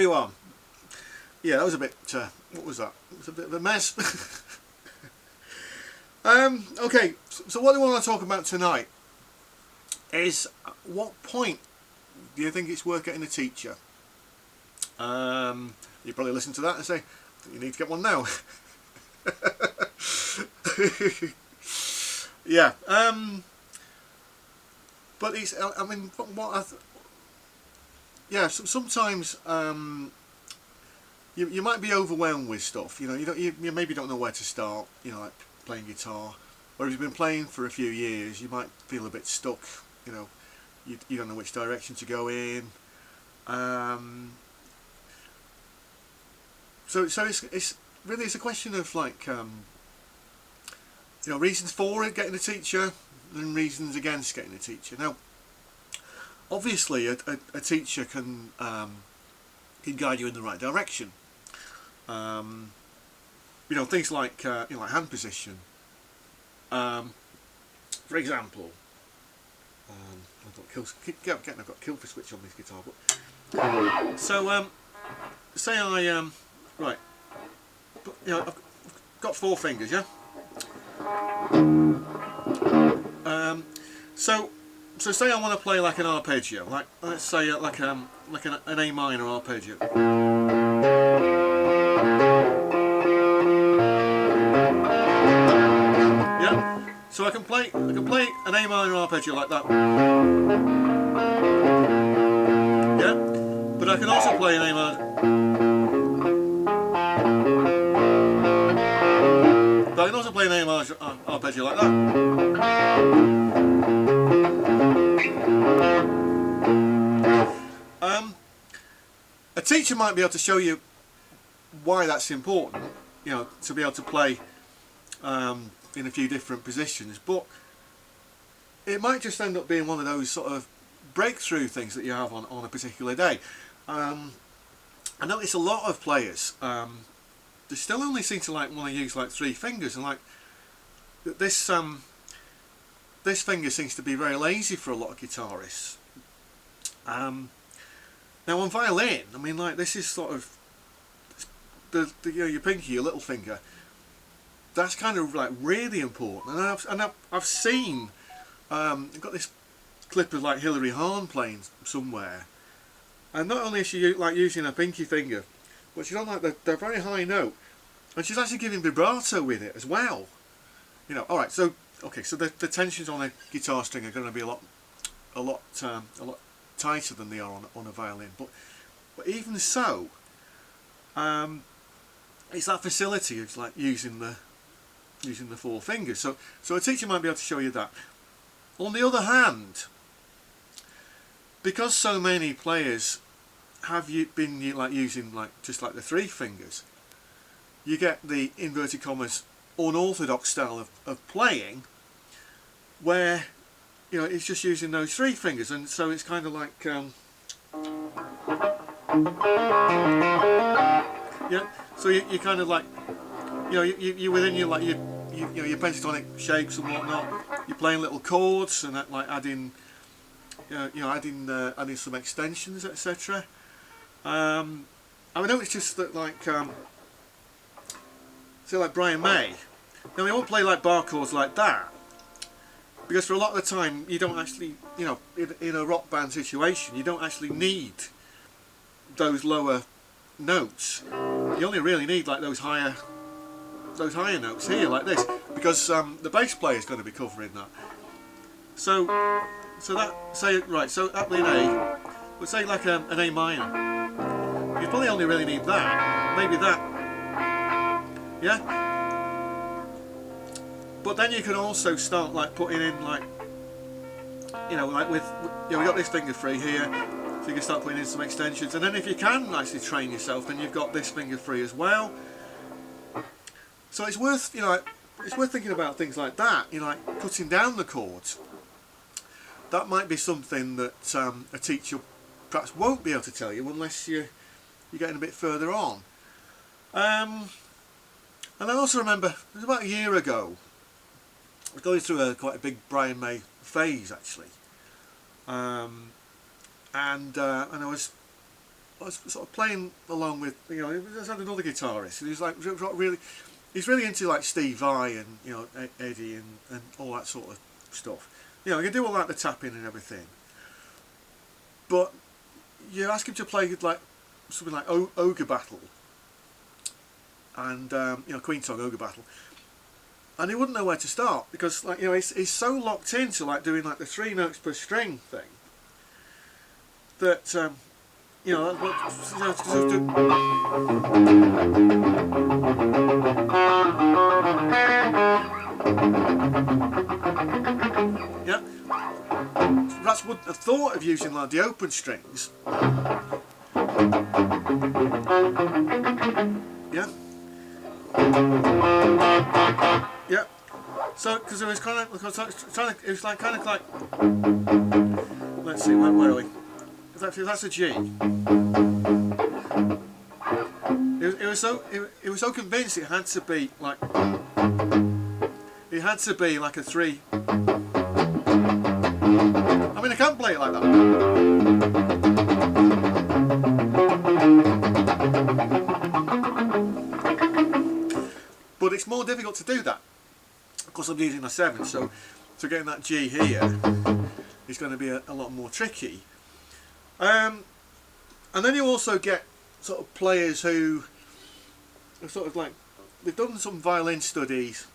you on. Yeah, that was a bit, what was that? It was a bit of a mess. Okay, so what I want to talk about tonight is what point do you think it's worth getting a teacher? You probably listen to that and say, you need to get one now. Yeah, but it's, I mean, yeah, sometimes you might be overwhelmed with stuff. You know, you maybe don't know where to start. You know, like playing guitar, or if you've been playing for a few years, you might feel a bit stuck. You know, you don't know which direction to go in. So it's really a question of like you know, reasons for it, getting a teacher, and reasons against getting a teacher. Now, obviously, a teacher can guide you in the right direction. You know, things like you know, like hand position. For example, I've got kill for switch on this guitar. But so say I right, you know, I've got 4 fingers, yeah. So say I want to play like an arpeggio, like let's say like an A minor arpeggio. Yeah. So I can play an A minor arpeggio like that. Yeah. But I can also play an A minor. But I can also play an A minor arpeggio like that. A teacher might be able to show you why that's important, you know, to be able to play in a few different positions, but it might just end up being one of those sort of breakthrough things that you have on a particular day. I notice a lot of players, they still only seem to like want to use like 3 fingers, and like this finger seems to be very lazy for a lot of guitarists. Now on violin, I mean, like, this is sort of the you know, your pinky, your little finger. That's kind of like really important, and I've seen I've got this clip of like Hilary Hahn playing somewhere, and not only is she like using her pinky finger, but she's on like the very high note, and she's actually giving vibrato with it as well. You know, all right, so okay, so the tensions on a guitar string are going to be a lot tighter than they are on a violin, but even so, it's that facility of like using the 4 fingers. So a teacher might be able to show you that. On the other hand, because so many players have been like using like just like the 3 fingers, you get the inverted commas unorthodox style of playing, where, you know, it's just using those 3 fingers, and so it's kind of like yeah. So you kind of like, you know, you within your like you know, your pentatonic shapes and whatnot. You're playing little chords and that, like adding, you know, adding some extensions, etc. I know it's just that, like, say like Brian May. Now he won't play like bar chords like that, because for a lot of the time you don't actually, you know, in a rock band situation, you don't actually need those lower notes. You only really need like those higher notes here, like this, because the bass player is going to be covering that. So that, say, right, so that being A, we'll say like an A minor. You probably only really need that, maybe that, yeah. But then you can also start like putting in, like, you know, like with, you know, we got this finger free here, so you can start putting in some extensions, and then if you can actually train yourself, then you've got this finger free as well. So it's worth, you know, it's worth thinking about things like that, you know, like cutting down the chords. That might be something that a teacher perhaps won't be able to tell you unless you're getting a bit further on. And I also remember, it was about a year ago, I was going through quite a big Brian May phase, actually, and I was I was sort of playing along with, you know, there's had another guitarist, and he's like really, he's really into like Steve Vai and, you know, Eddie and all that sort of stuff. You know, you can do all that, the tapping and everything, but you ask him to play like something like Ogre Battle and you know, Queen song Ogre Battle, and he wouldn't know where to start because, like, you know, he's so locked into like doing like the 3 notes per string thing that you know, yeah, perhaps would have thought of using like the open strings, yeah, yeah. So because it was kind of, it was like kind of like, let's see, where are we? That's a G. It was so convinced it had to be like, a 3. I mean, I can't play it like that, but it's more difficult to do that because I'm using a 7. So getting that G here is going to be a lot more tricky. And then you also get sort of players who are sort of like, they've done some violin studies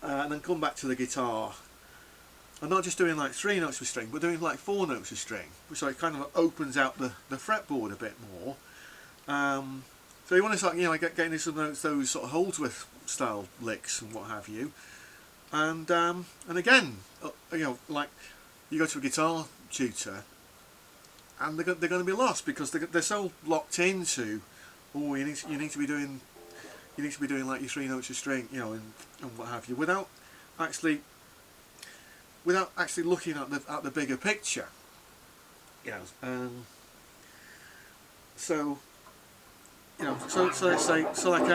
and then come back to the guitar and not just doing like 3 notes per string, but doing like 4 notes per string, which so it kind of opens out the fretboard a bit more. So you want to start, you know, getting into some of those sort of Holdsworth style licks and what have you. And again, you know, like you go to a guitar tutor, and they're going to be lost because they're so locked into, oh, you need to be doing like your 3 notes a string, you know, and what have you, without actually looking at the bigger picture, you know. So you know, so let's say, so like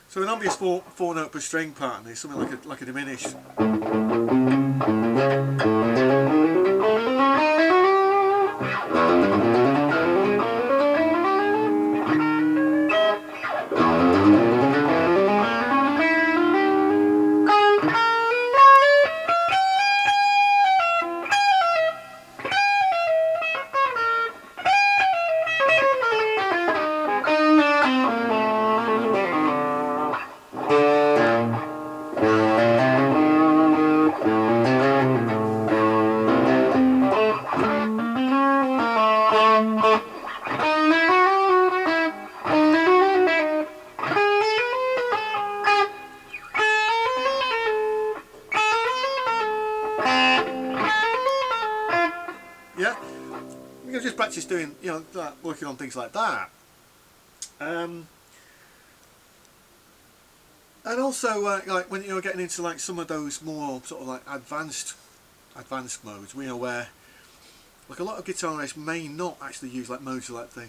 so an obvious 4 note per string pattern is something like a diminished. Yeah, you can just practice doing, you know, working on things like that. And also like when you're getting into like some of those more sort of like advanced modes, you know, where like a lot of guitarists may not actually use like modes like the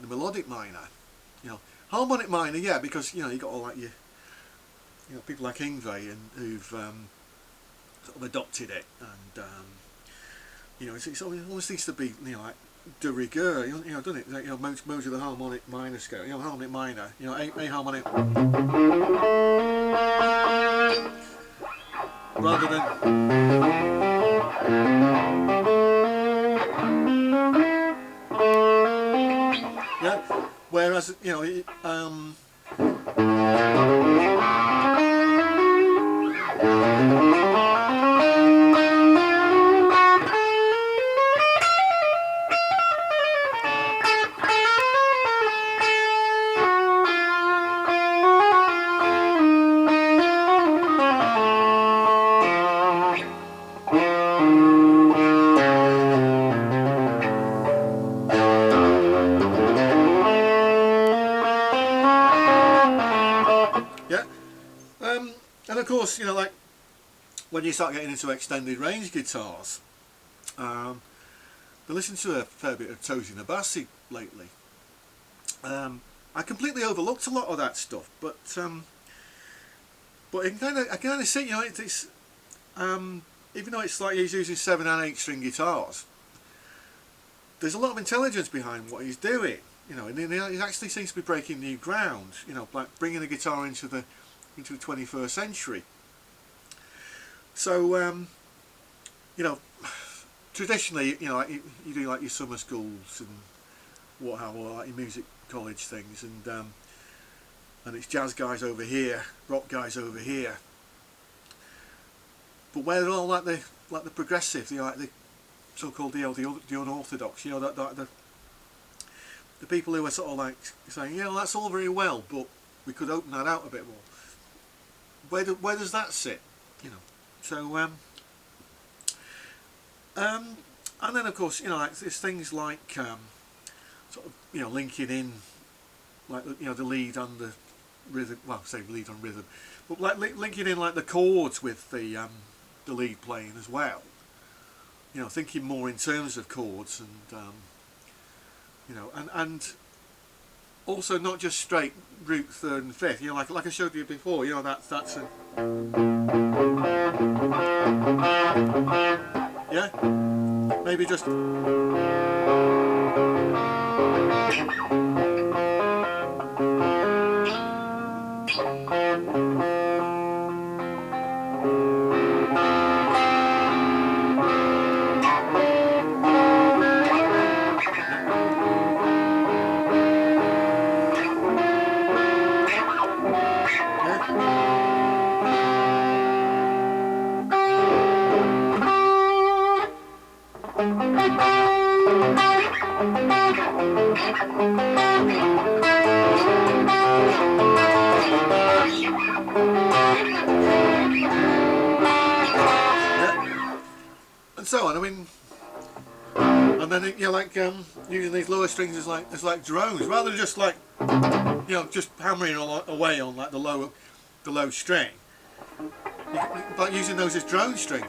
melodic minor, you know, harmonic minor, yeah, because, you know, you got all like your, you know, people like Ingve and who've sort of adopted it, and you know, it almost needs to be, you know, like de rigueur, you know, doesn't it? Like, you know, modes of the harmonic minor scale, you know, harmonic minor, you know, A harmonic, rather than, yeah. Whereas, you know, yeah. And of course, you know, like when you start getting into extended range guitars, I listened to a fair bit of Tosin Abasi lately. I completely overlooked a lot of that stuff, but I kind of see, you know, it's even though it's like he's using 7 and 8 string guitars, there's a lot of intelligence behind what he's doing, you know, and he actually seems to be breaking new ground, you know, like bringing the guitar into the 21st century. So you know, traditionally, you know, like you do like your summer schools and what have, or like your music college things, and it's jazz guys over here, rock guys over here. But where they're all like the progressive, like the so-called the unorthodox, you know, that the people who are sort of like saying, yeah, well, that's all very well, but we could open that out a bit more. Where does that sit, you know? So and then of course, you know, like there's things like sort of, you know, linking in, like, you know, the lead and the rhythm. Well, say lead on rhythm, but like linking in like the chords with the lead playing as well. You know, thinking more in terms of chords, and you know, and also not just straight root, third and fifth. You know, like I showed you before. You know, that's a, yeah, maybe just. And so on. I mean, and then you know, like using these lower strings as like drones, rather than just like, you know, just hammering away on like the low string, like using those as drone strings.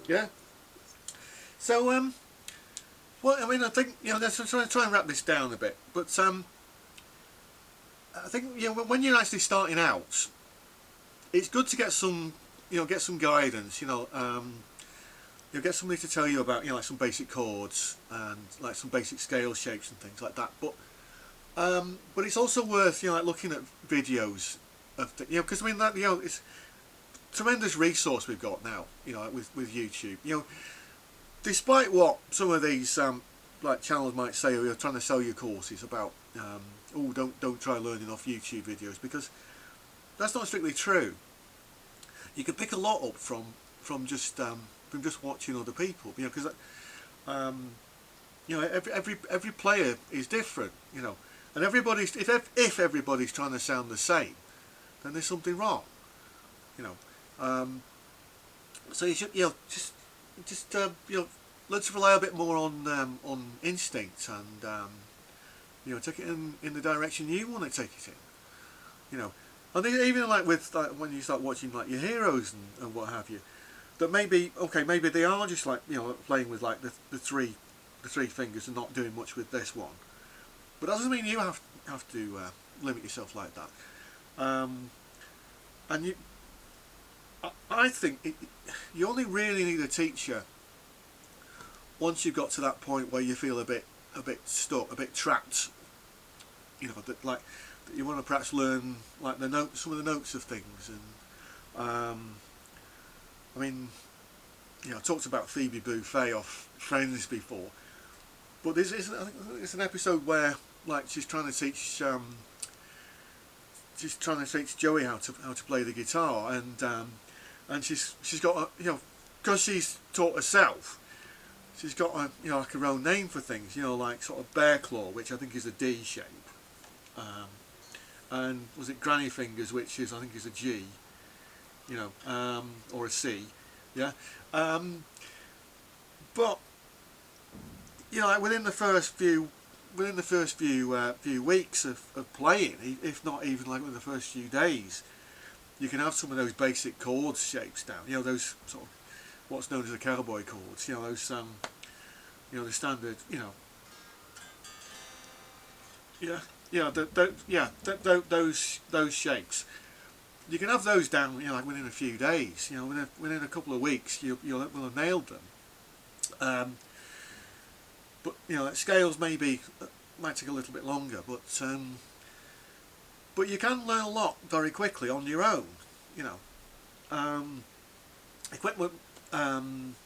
Yeah. So well, I mean, I think, you know, let's try and wrap this down a bit. But I think, you know, when you're actually starting out, it's good to get some, you know, get some guidance. You know, get somebody to tell you about, you know, like some basic chords and like some basic scale shapes and things like that. But it's also worth, you know, like looking at videos of, you know, because I mean that, you know, it's a tremendous resource we've got now, you know, with YouTube. You know, despite what some of these like channels might say, or you're trying to sell your courses about, oh, don't try learning off YouTube videos, because that's not strictly true. You can pick a lot up from just watching other people, you know, because you know, every player is different, you know, and everybody's, if everybody's trying to sound the same, then there's something wrong, you know. So you should, you know, just you know, let's rely a bit more on instinct, and you know, take it in the direction you want to take it in, you know. And even like with like when you start watching like your heroes and what have you, that maybe, okay, maybe they are just like, you know, playing with like the three fingers and not doing much with this one, but that doesn't mean you have to limit yourself like that. And I think you only really need a teacher once you've got to that point where you feel a bit stuck, a bit trapped, you know, that like that you want to perhaps learn like some of the notes of things. And I mean, you know, I talked about Phoebe Buffay off Friends before, but I think it's an episode where like she's trying to teach Joey how to play the guitar, and she's got, you know, because she's taught herself, she's got a, you know, like her own name for things, you know, like sort of bear claw, which I think is a D shape, and was it granny fingers, which is I think is a G, you know, or a C, yeah. But you know, like within the first few few weeks of playing, if not even like within the first few days, you can have some of those basic chords shapes down. You know, those sort of what's known as the cowboy chords. You know, those you know, the standard. You know, those shapes. You can have those down. You know, like within a few days. You know, within a couple of weeks, will have nailed them. But you know, like scales might take a little bit longer, but you can learn a lot very quickly on your own. You know, equipment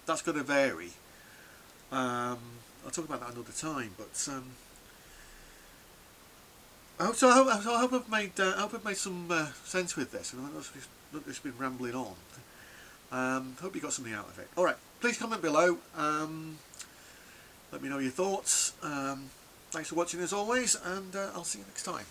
that's going to vary. I'll talk about that another time. But I hope I've made some sense with this. And I've just been rambling on. Hope you got something out of it. All right, please comment below. Let me know your thoughts. Thanks for watching as always, and I'll see you next time.